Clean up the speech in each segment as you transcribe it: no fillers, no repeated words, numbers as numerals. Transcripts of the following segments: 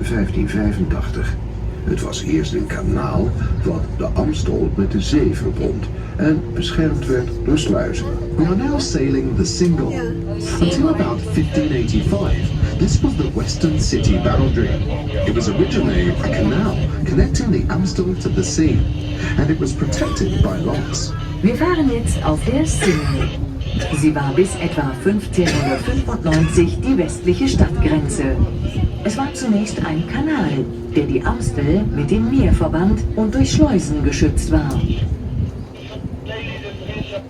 1585. Het was eerst een kanaal wat de Amstel met de zee verbond en beschermd werd door sluizen. We are now sailing the Single. Until about 1585, this was the western city boundary. It was originally a canal connecting the Amstel to the sea, and it was protected by locks. Wir fahren jetzt auf der Single. Sie war bis etwa 1595 die westliche Stadtgrenze. Es war zunächst ein Kanal, der die Amstel mit dem Meer verband und durch Schleusen geschützt war.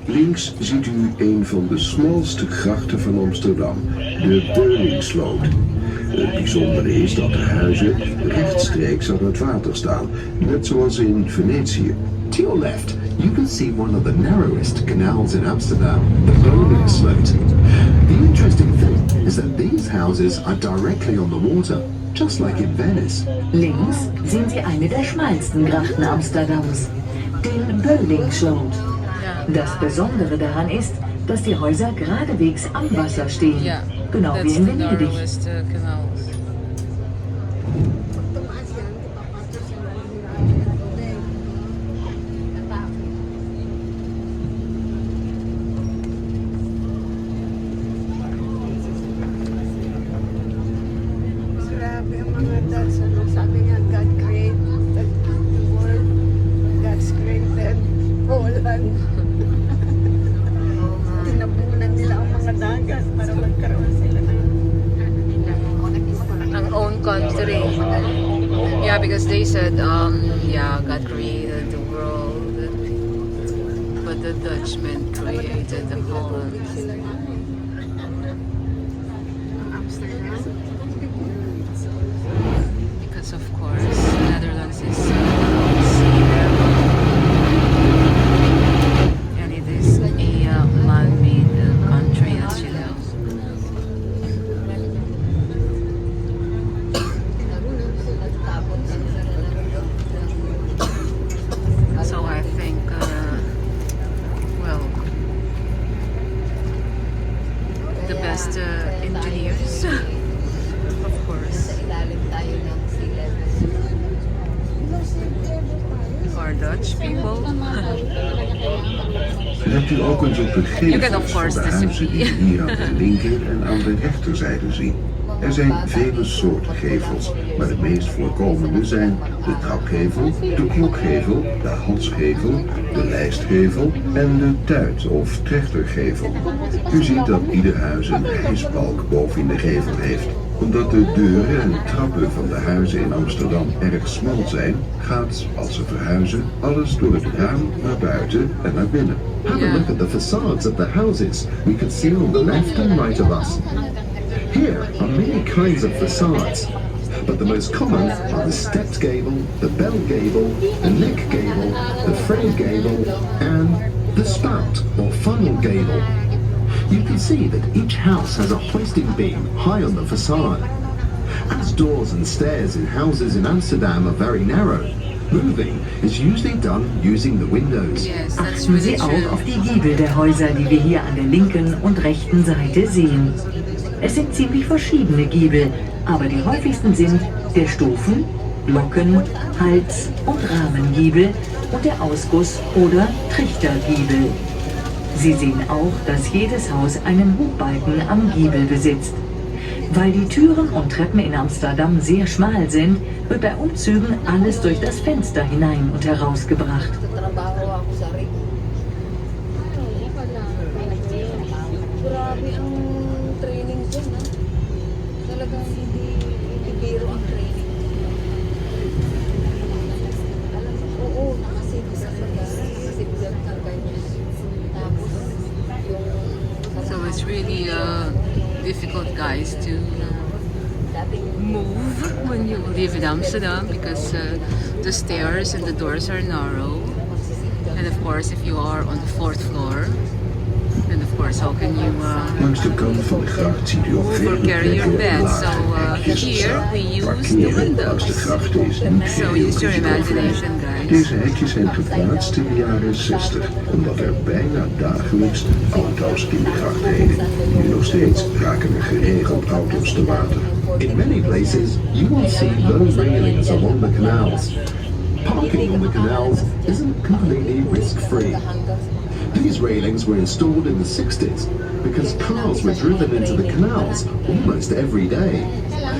Links ziet u een van de smalste grachten van Amsterdam, de Beulingsloot. Het bijzondere is dat de huizen rechtstreeks aan het water staan, net zoals in Venetië. To your left, you can see one of the narrowest canals in Amsterdam, the Beulingsloot. The interesting thing is that these houses are directly on the water, just like in Venice. Links sehen Sie eine der schmalsten Grachten Amsterdams, den Beulingsloot. Das Besondere daran ist, dass die Häuser geradewegs am Wasser stehen, genau wie in Venedig. Sabi nga, God created the world, God's created Holland. Tinabunan nila ang mga dagat para magkaroon sila ng own country. Yeah, because they said, God created the world, but the Dutchmen created the Holland. Because of course, Netherlands is sea level, and it is a man-made country, as you know. So I think, the best engineers, of course, are Dutch people. Let u ook eens op de You can, gevels of van course, de huizen die disagree. we hier aan de linker en aan de rechterzijde zien. Er zijn vele soorten gevels, maar de meest voorkomende zijn de trapgevel, de klokgevel, de halsgevel, de lijstgevel en de tuit- of trechtergevel. U ziet dat ieder huis een hijsbalk boven in de gevel heeft. Omdat de deuren en trappen van de huizen in Amsterdam erg smal zijn, gaat, als ze verhuizen, alles door het raam naar buiten en naar binnen. Have a look at the facades of the houses we can see on the left and right of us. Here are many kinds of facades, but the most common are the stepped gable, the bell gable, the neck gable, the frame gable, and the spout or funnel gable. You can see that each house has a hoisting beam high on the facade. As doors and stairs in houses in Amsterdam are very narrow, moving is usually done using the windows. Yes, that's Achten really Sie true. auch auf die Giebel der Häuser, die wir hier an der linken und rechten Seite sehen. Es sind ziemlich verschiedene Giebel, aber die häufigsten sind der Stufen-, Glocken-, Hals- und Rahmengiebel und der Ausguss- oder Trichtergiebel. Sie sehen auch, dass jedes Haus einen Hubbalken am Giebel besitzt. Weil die Türen und Treppen in Amsterdam sehr schmal sind, wird bei Umzügen alles durch das Fenster hinein und herausgebracht. trabaho ako sa rig. Grabe ang training dyan, ha? Talagang hindi biro ang training. Alam mo, oo, nakasipis sa nakasipis sa kanya. Tapos, yung... So it's really difficult, guys, to move when you live in Amsterdam because the stairs and the doors are narrow. And of course, if you are on the 4th floor, then of course, how can you Langs de kant van de gracht ziet u op vele carry your plekken bed? So lage hekjes here staan. we use the Parkeren langs de windows. grachten is niet So geheel use your risicovol. imagination, guys. Deze hekjes zijn geplaatst in de jaren 60, omdat er bijna dagelijks auto's in de gracht reden. Nu nog steeds raken er geregeld auto's te water. In many places, you will see low railings along the canals. Parking on the canals isn't completely risk-free. These railings were installed in the 60s because cars were driven into the canals almost every day.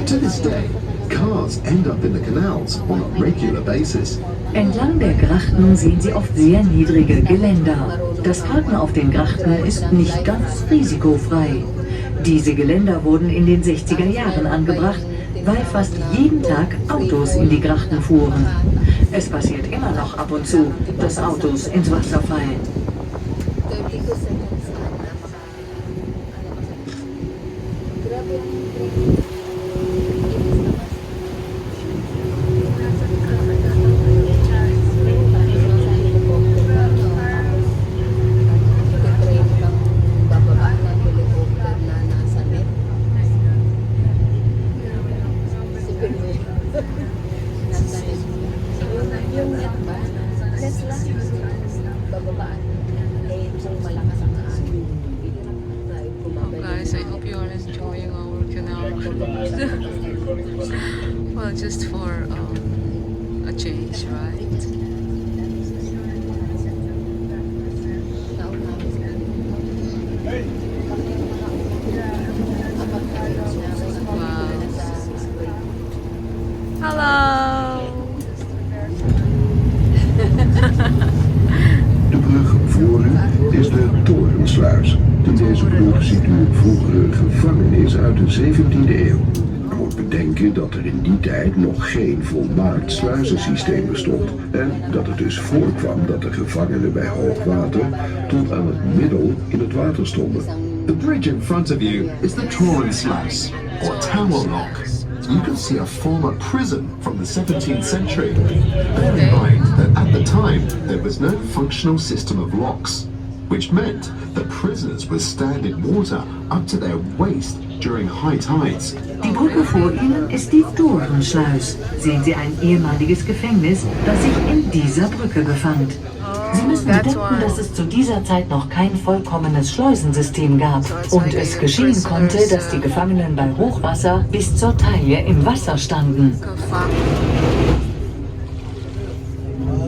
To this day, cars end up in the canals on a regular basis. Entlang der Grachten sehen Sie oft sehr niedrige Geländer. Das Parken auf den Grachten ist nicht ganz risikofrei. Diese Geländer wurden in den 60er Jahren angebracht, weil fast jeden Tag Autos in die Grachten fuhren. Es passiert immer noch ab und zu, dass Autos ins Wasser fallen. Guys, I hope you are enjoying our canal cruise. Well, just for a change, right? Wow. Hello! De brug voor u is de Torensluis. In deze brug ziet u een vroegere gevangenis uit de 17e eeuw. U moet bedenken dat er in die tijd nog geen volmaakt sluizensysteem bestond en dat het dus voorkwam dat de gevangenen bij hoogwater tot aan het middel in het water stonden. The bridge in front of you is the Torensluis, or Tower Lock. You can see a former prison from the 17th century. Bear in mind that at the time there was no functional system of locks, which meant that prisoners would stand in water up to their waist during high tides. Die Brücke vor Ihnen ist die Torensluis. Sehen Sie ein ehemaliges Gefängnis, das sich in dieser Brücke befand. Sie müssen bedenken, dass es zu dieser Zeit noch kein vollkommenes Schleusensystem gab und es geschehen konnte, dass die Gefangenen bei Hochwasser bis zur Taille im Wasser standen.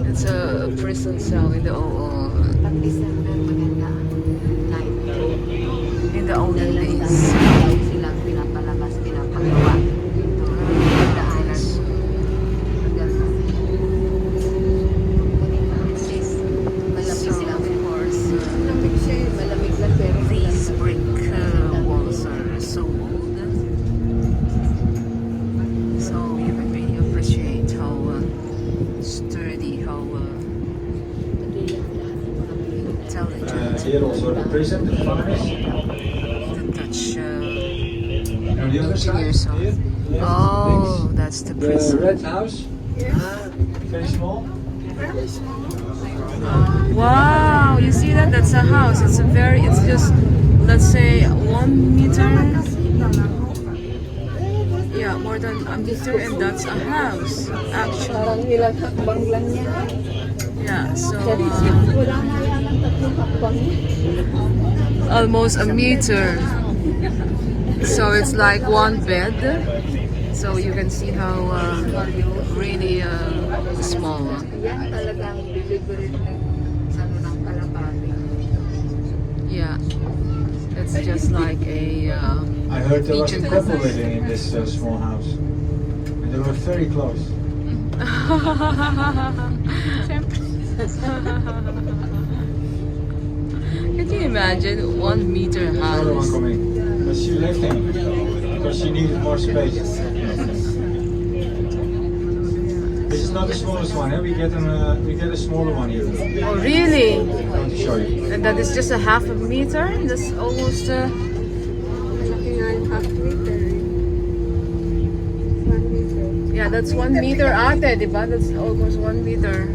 It's a prison cell in the olden days. These brick walls are so old, so you can really appreciate how sturdy, how intelligent Here also the prison, the fires. the Dutch On the other side, engineers are. here, Oh, that's the the prison. red house. Very small. Wow, you see that? That's a house. It's just, let's say, 1 meter. Yeah, more than a meter, and that's a house, actually. Yeah, so almost a meter. So it's like one bed. So you can see how really small. Yeah, it's just like a I heard there was a Ancient couple houses. living in this small house. And they were very close. Can you imagine 1 meter Another one house? coming. But she left him because she needed more space. This is not the smallest one. We get a smaller one here. Oh, really? I want to show you. And that is just a half a meter? That's almost yeah, that's 1 meter ate, diba? That's almost 1 meter.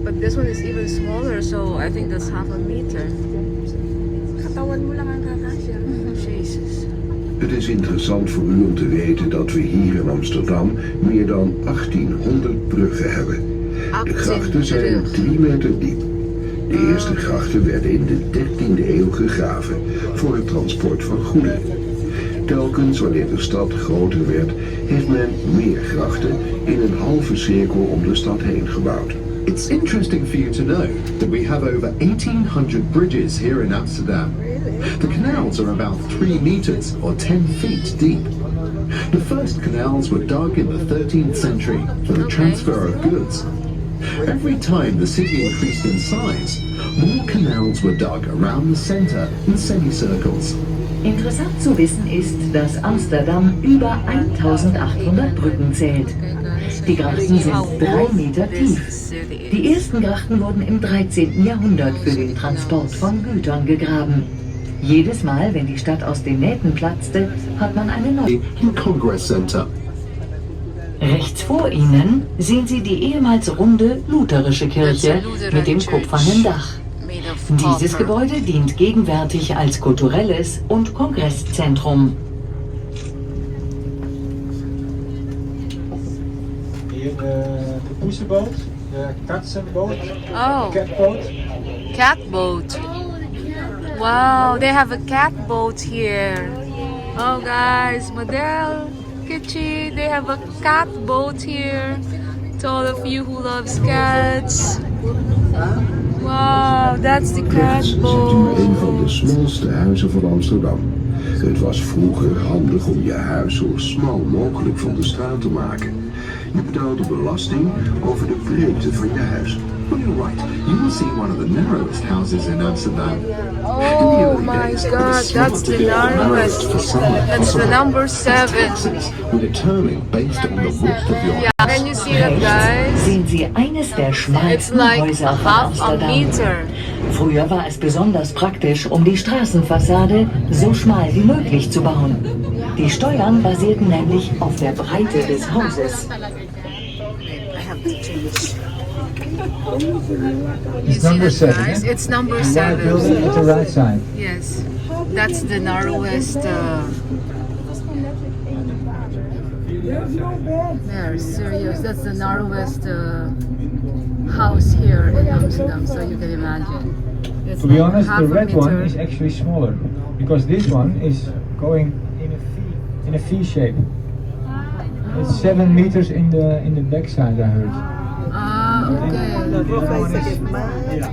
But this one is even smaller, so I think that's half a meter. Jesus. Het is interessant voor u om te weten dat we hier in Amsterdam meer dan 1800 bruggen hebben. De grachten zijn 3 meter diep. De eerste grachten werden in de 13e eeuw gegraven voor het transport van goederen. Telkens wanneer de stad groter werd, heeft men meer grachten in een halve cirkel om de stad heen gebouwd. It's interesting for you to know that we have over 1,800 bridges here in Amsterdam. The canals are about 3 meters or 10 feet deep. The first canals were dug in the 13th century for the transfer of goods. Every time the city increased in size, more canals were dug around the center in semicircles. Interessant zu wissen ist, dass Amsterdam über 1800 Brücken zählt. Die Grachten sind 3 Meter tief. Die ersten Grachten wurden im 13. Jahrhundert für den Transport von Gütern gegraben. Jedes Mal, wenn die Stadt aus den Nähten platzte, hat man eine neue. Im Congress Center. Rechts vor Ihnen sehen Sie die ehemals runde lutherische Kirche mit dem kupfernen Dach. Dieses Gebäude dient gegenwärtig als kulturelles und Kongresszentrum. Hier de poesenboot, de katzenboot, Oh, catboat. cat boat. Wow, they have a cat boat here. Oh guys, Model, Kitchi, they have a cat boat here. To all of you who loves cats. Wow, that's the cat Rechts ziet u een van de boat. smalste huizen van Amsterdam. Het was vroeger handig om je huis zo smal mogelijk van de straat te maken. Je betaalde belasting over de breedte van je huis. On your right, you will see one of the narrowest houses in Amsterdam. Oh my god, that's the narrowest. That's the number 7. With a turning based on the width of your Yeah, can you see that, guys? Sehen Sie eines der It's schmalsten like Häuser von half a Amsterdam. meter. Früher war es besonders praktisch, um die Straßenfassade so schmal wie möglich zu bauen. Die Steuern basierten nämlich auf der Breite des Hauses. I have to change. You It's see number that, 7. guys? eh? It's number The white building 7. at the right side. Yes, that's the narrowest. They're serious. That's the narrowest house here in Amsterdam. So you can imagine. It's To be like honest, half the a red one meter. is actually smaller because this one is going in a V shape. It's 7 meters in the backside, I heard. Ah, okay. The other one is the same in the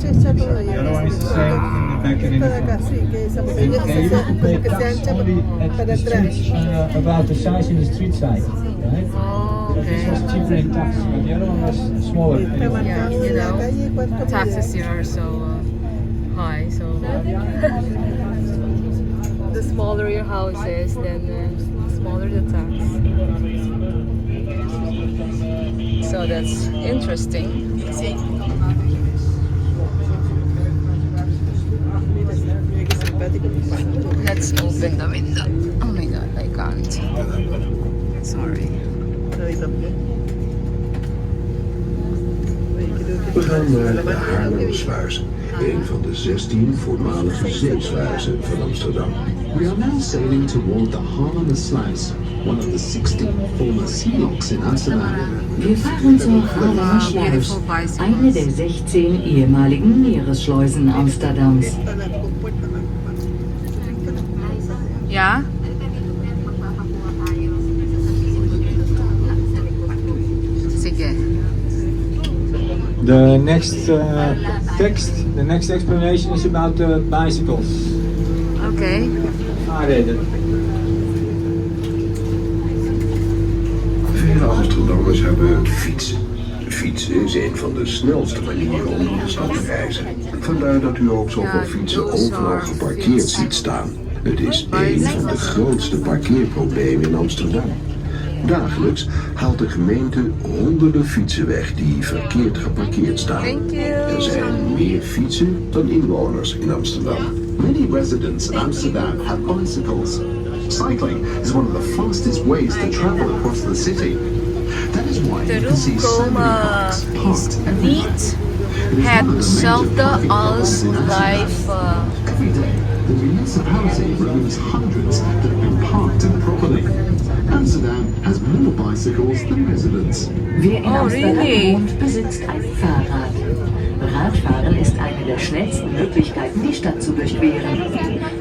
back and in the front. And they used to pay tax only at the streets, about the size in the street side, right? Oh, But this was okay. cheaper in tax, but the other one was smaller. Yeah, you know, taxes here are so high. So the smaller your house is, then the smaller the tax. So that's interesting. Let's open the window. Oh my god, I can't. Sorry. We gaan naar de Haarlemmersluis, een van de 16 voormalige zeesluizen van Amsterdam. We are now sailing toward the Haarlemmersluis, one of the 16 former sea locks in Amsterdam. Wir fahren zur Haarlemmersluis, eine der 16 ehemaligen Meeresschleusen Amsterdams. Ja? Sige. The next the next explanation is about the bicycles. Okay. Fahrräder. Vele Amsterdammers hebben fietsen. Fietsen is een van de snelste manieren om door de stad te reizen. Vandaar dat u ook zoveel fietsen overal geparkeerd ziet staan. Het is een van de grootste parkeerproblemen in Amsterdam. Dagelijks haalt de gemeente honderden fietsen weg die verkeerd geparkeerd staan. Thank you. Er zijn meer fietsen dan inwoners in Amsterdam. Many residents in Amsterdam have bicycles. Cycling is one of the fastest ways to travel across the city. That is why you can see so many cars parked everywhere. Niet It is one of the major hetzelfde traffic als problems in Amsterdam. live. Every day, the municipality removes hundreds that have been parked improperly. Amsterdam has more bicycles than residents. Wer in Oh, Amsterdam really? wohnt, besitzt ein Fahrrad. Radfahren ist eine der schnellsten Möglichkeiten, die Stadt zu durchqueren.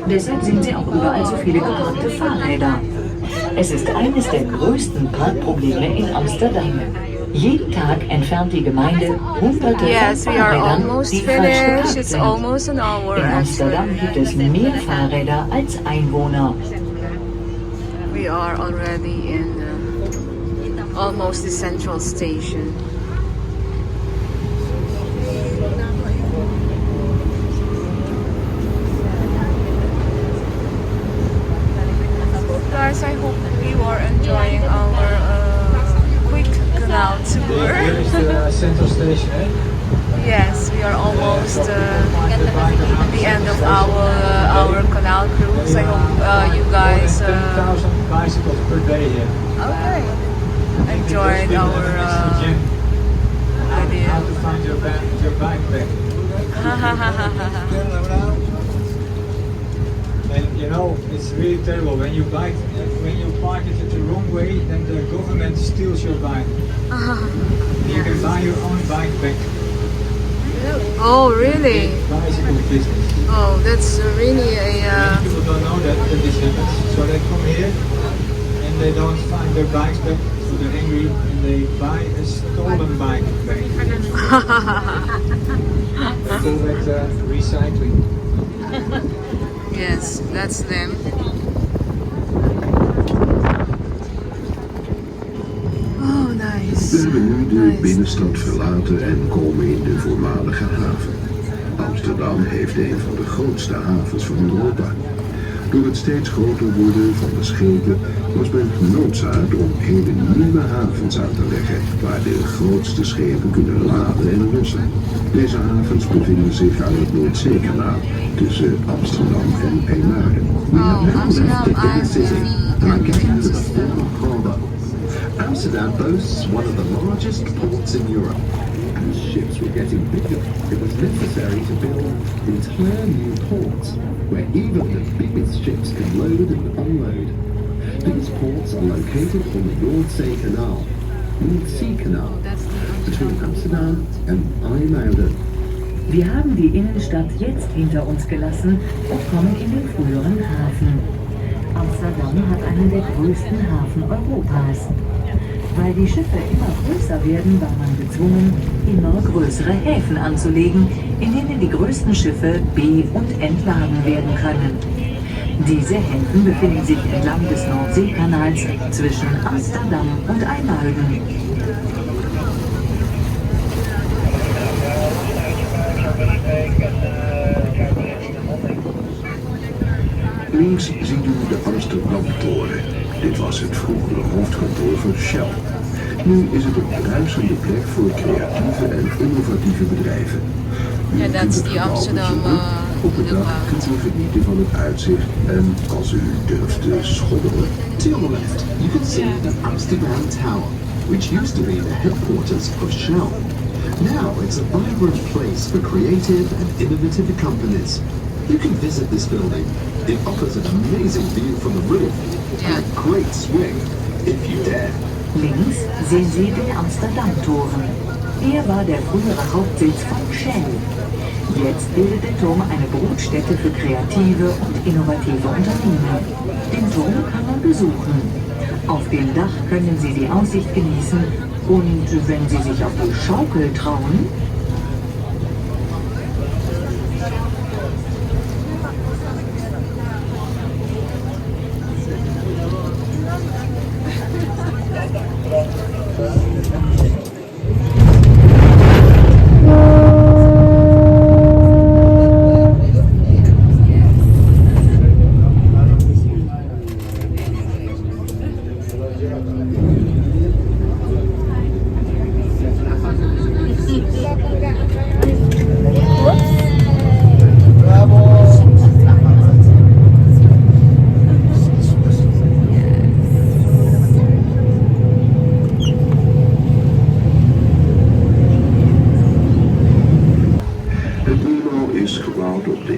Deshalb sehen Sie auch überall so viele geparkte Fahrräder. Es ist eines der größten Parkprobleme in Amsterdam. Jeden Tag entfernt die Gemeinde hunderte Yes, von we are Fahrrädern, almost die falsch finished. geparkt It's sind. almost an hour In Amsterdam actually. gibt es mehr Fahrräder als Einwohner. We are already in almost the central station. Guys, I hope you are enjoying our quick canal tour. Here is the central station, eh? Yes, we are almost at the end of our canal cruise. I hope you guys 10,000 bicycles per day here. okay enjoyed our How video. to find your bike back. And you know, it's really terrible when you park it the wrong way, then the government steals your bike. You can buy your own bike back. Oh, really? Bicycle business. Oh, that's really a. Many people don't know that this happens, so they come here and they don't find their bikes back, so they're angry and they buy a stolen bike back. They call that recycling. Yes, that's them. Oh, We nice. hebben nu de Nice. binnenstad verlaten en komen in de voormalige haven. Amsterdam heeft een van de grootste havens van Europa. Door het steeds groter worden van de schepen was men genoodzaakt om hele nieuwe havens aan te leggen waar de grootste schepen kunnen laden en lossen. Deze havens bevinden zich aan het Noordzeekanaal tussen Amsterdam en IJmuiden. Amsterdam, And I'm getting to the former harbour. Amsterdam boasts one of the largest ports in Europe. As ships were getting bigger, it was necessary to build entire new ports where even the biggest ships can load and unload. These ports are located on the North Sea Canal, between Amsterdam and IJmuiden. Wir haben die Innenstadt jetzt hinter uns gelassen und kommen in den früheren Hafen. Amsterdam hat einen der größten Hafen Europas. Weil die Schiffe immer größer werden, war man gezwungen, immer größere Häfen anzulegen, in denen die größten Schiffe be- und entladen werden können. Diese Häfen befinden sich entlang des Nordseekanals zwischen Amsterdam und IJmuiden. Links ziet u de Amsterdam-toren. Dit was het vroegere hoofdkantoor van Shell. Nu is het een bruisende plek voor creatieve en innovatieve bedrijven. U Ja, dat is kunt het die gebouw Amsterdam, bezoeken. Op het dak kunt u genieten van het uitzicht en als u durft te schommelen. To your left, you can see the Amsterdam Tower, which used to be the headquarters of Shell. Now it's a vibrant place for creative and innovative companies. You can visit this building. It offers an amazing view from the roof and a great swing, if you dare. Links sehen Sie den Amsterdam-Toren. Er war der frühere Hauptsitz von Shell. Jetzt bildet der Turm eine Brutstätte für kreative und innovative Unternehmen. Den Turm kann man besuchen. Auf dem Dach können Sie die Aussicht genießen und wenn Sie sich auf die Schaukel trauen,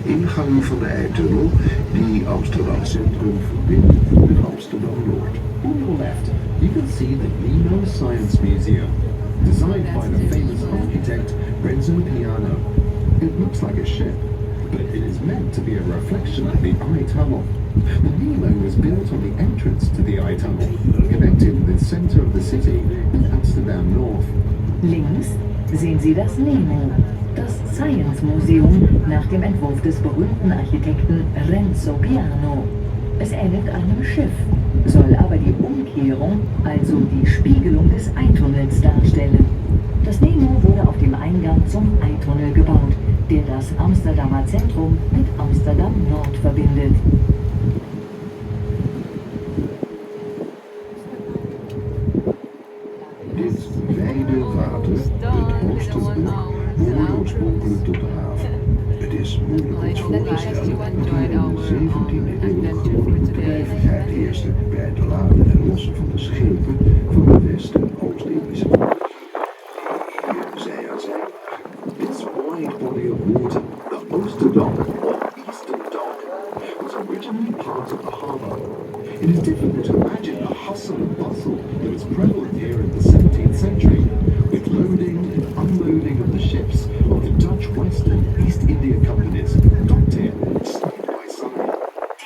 ingang van de eitunnel die Amsterdam Centrum verbindt met Amsterdam Noord. On your left, you can see the Nemo Science Museum. designed by the famous architect Renzo Piano. It looks like a ship, but it is meant to be a reflection of the eye tunnel. The Nemo was built on the entrance to the eye tunnel, connecting the center of the city with Amsterdam North. Links sehen Sie das Nemo, das Science Museum nach dem Entwurf des berühmten Architekten Renzo Piano. Es ähnelt einem Schiff, soll aber die Umkehrung, also die Spiegelung des Eitunnels darstellen. Das Nemo wurde auf dem Eingang zum Eitunnel gebaut, der das Amsterdamer Zentrum mit Amsterdam Nord verbindet. Dit wijde water, het Oosterblok, behoorde oorspronkelijk tot de haven. Het is moeilijk ons voor te stellen dat hier in de 17e eeuw grote bedrijvigheid heerste bij het laden en lossen van de schepen van de West- en Oost-Indische markt. Hier zij aan zij lagen. This wide body of water, the Amsterdam or Eastern Dock, was originally part of the harbour. It is difficult to imagine the hustle and bustle that was prevalent here in the 17th century, with loading and unloading of the ships of the Dutch West and East India Companies, docked here side by side.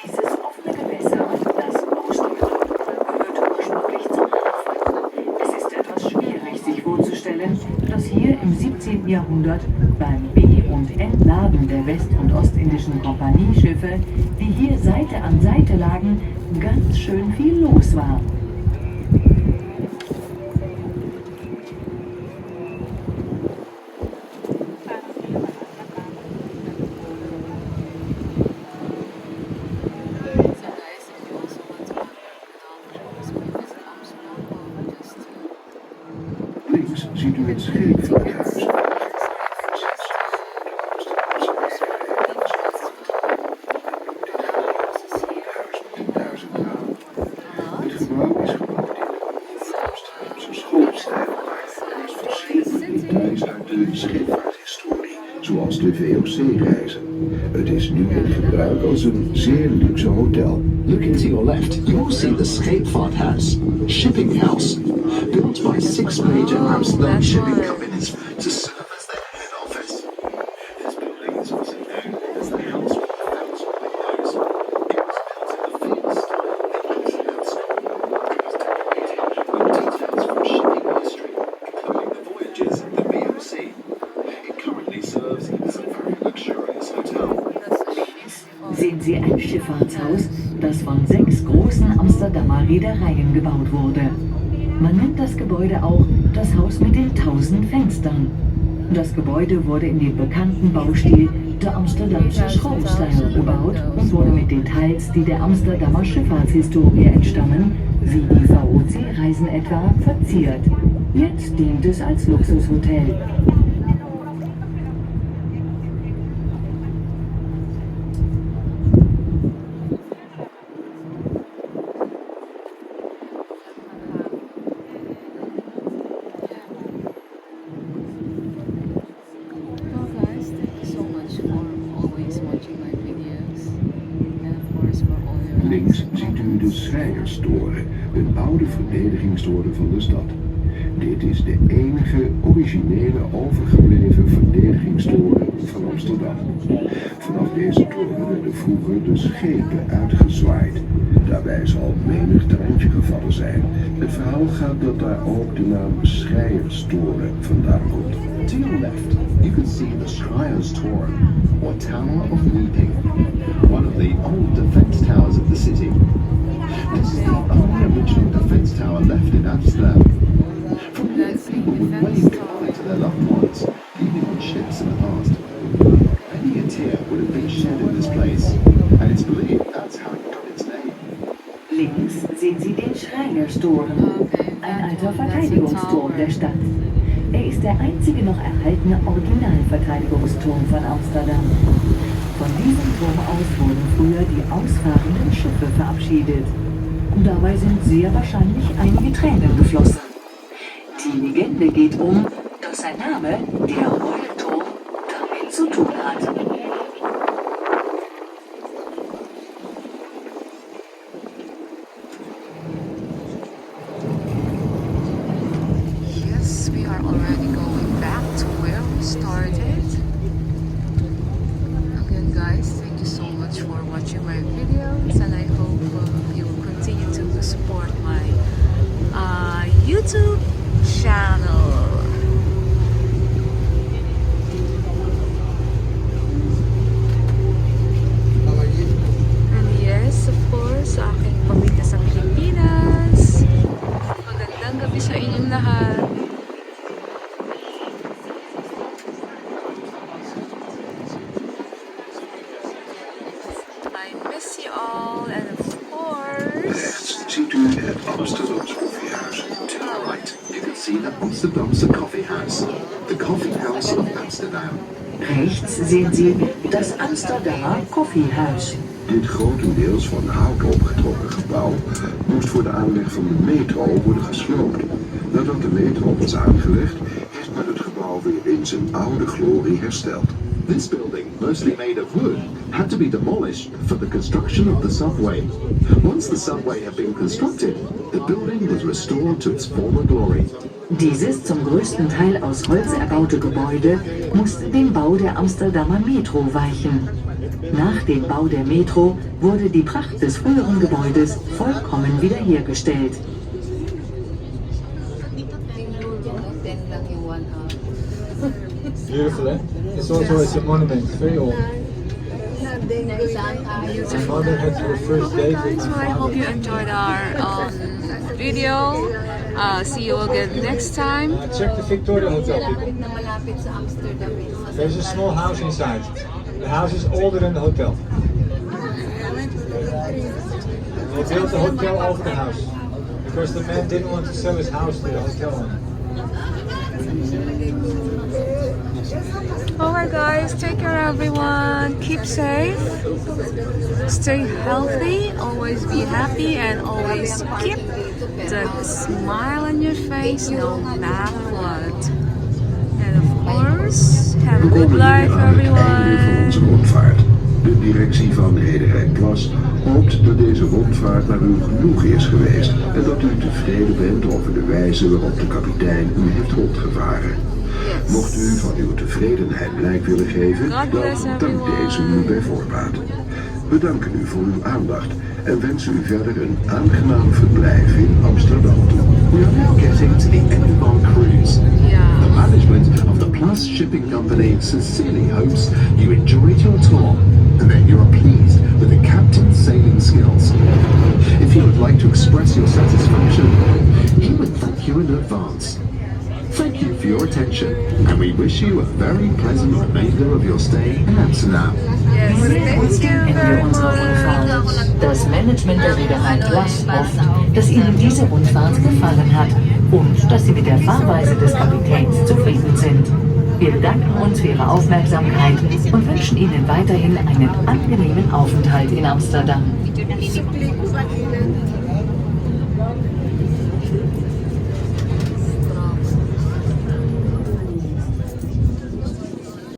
Dieses offene Gewässer, das Oostblok, gehörte ursprünglich zum Hafen. Es ist etwas schwierig, sich vorzustellen, dass hier im 17. Jahrhundert beim Be- und Entladen der West- und Ostindischen Kompanieschiffe, die hier Seite an Seite lagen, ganz schön viel los war. Links ziet u het scheepvaarthuis. Het gebouw is gebouwd in de Amsterdamse schoolstijl en is verschillende details uit de scheepvaarthistorie, zoals de VOC-reizen. Het is nu in gebruik als een zeer luxe hotel. Looking to your left, you'll see the Scheepvaarthuis, shipping house, built by 6 major Amsterdam shipping companies to serve as their head office. This building is also known as the House with 1,000 windows. It was built in the famous style of the Amsterdam School. It was decorated with details from shipping history, including the voyages of the VOC. It currently serves as a very luxurious hotel. Sehen Sie ein Schifffahrtshaus, das von 6 großen Amsterdamer Reedereien gebaut wurde. Man nennt das Gebäude auch das Haus mit den 1000 Fenstern. Das Gebäude wurde in dem bekannten Baustil der Amsterdamse Schoolstijl gebaut und wurde mit Details, die der Amsterdamer Schifffahrtshistorie entstammen, wie die VOC-Reisen etwa, verziert. Jetzt dient es als Luxushotel. Well guys, thank you so much for always watching my videos. And of course for all your Links ziet u de Schrijerstoren, een oude verdedigingstoren van de stad. Dit is de enige originele overgebleven verdedigingstoren van Amsterdam. Vanaf deze toren werden vroeger de schepen uitgezwaaid. Daarbij zal menig treintje gevallen zijn. Het verhaal gaat dat daar ook de naam Schrijerstoren vandaan komt. To your left, you can see the Schrijerstoren, or Tower of Weeping, one of the old defense towers of the city. This is the only original defense tower left in Amsterdam. From here, people would wave goodbye to their loved ones, leaving on ships in the past. Many a tear would have been shed in this place, and it's believed that's how it got its name. Links sehen Sie den Schreinerstoren, ein alter Verteidigungsturm der Stadt. Er ist der einzige noch erhaltene Originalverteidigungsturm von Amsterdam. Von diesem Turm aus wurden früher die ausfahrenden Schiffe verabschiedet. Dabei sind sehr wahrscheinlich einige Tränen geflossen. Die Legende geht dass sein Name, der Heulturm, damit zu tun hat. Yes, we are are already going back to where we started. Again guys, thank you so much for watching my videos, and I hope you will continue to support my YouTube channel. And yes, of course, sa aking pamilya sa Pilipinas. Magandang gabi sa inyong lahat. I miss you all, and of course... Rechts ziet u het Amsterdamse koffiehuis. To the right, you can see the Amsterdamse Coffee House, the coffee house of Amsterdam. Rechts sehen Sie das Amsterdamer Koffiehuis. Dit grotendeels van hout opgetrokken gebouw moest voor de aanleg van de metro worden gesloopt. Nadat de metro was aangelegd, is men het gebouw weer in zijn oude glorie hersteld. This building, mostly made of wood, had to be demolished for the construction of the subway. Once the subway had been constructed, the building was restored to its former glory. Dieses zum größten Teil aus Holz erbaute Gebäude musste dem Bau der Amsterdamer Metro weichen. Nach dem Bau der Metro wurde die Pracht des früheren Gebäudes vollkommen wiederhergestellt. Beautiful, eh? It's also a monument, very old. My mother had her first date with Guys, my well, I hope father. you enjoyed our video. See you again next time. Check the Victoria Hotel, people. There's a small house inside. The house is older than the hotel. They built the hotel over the house because the man didn't want to sell his house to the hotel owner. Alright guys, take care everyone. Keep safe. Stay healthy. Always be happy and always keep the smile on your face no matter what. And of course, have a We good komen life nu aan het einde van everyone. onze rondvaart. De directie van Hederijkplas hoopt dat deze rondvaart naar u genoeg is geweest en dat u tevreden bent over de wijze waarop de kapitein u heeft rondgevaren. Mocht u van uw tevredenheid blijk willen geven, God bless dan dank everyone. deze u bij voorbaat. We danken u voor uw aandacht en wensen u verder een aangenaam verblijf in Amsterdam toe. We are now getting to the end of our cruise. The Yeah. management of the Plus Shipping Company sincerely hopes you enjoyed your tour and that you are pleased with the captain's sailing skills. If you would like to express your satisfaction, he would thank you in advance. Thank you for your attention, and we wish you a very pleasant remainder of your stay in Amsterdam. Yes, Hiermit thank you enden very wir unsere Rundfahrt. much. Das Management der Reederei Plus hofft, dass Ihnen diese Rundfahrt gefallen hat und dass Sie mit der Fahrweise des Kapitäns zufrieden sind. Wir bedanken uns für Ihre Aufmerksamkeit und wünschen Ihnen weiterhin einen angenehmen Aufenthalt in Amsterdam. Siklik pa ilan.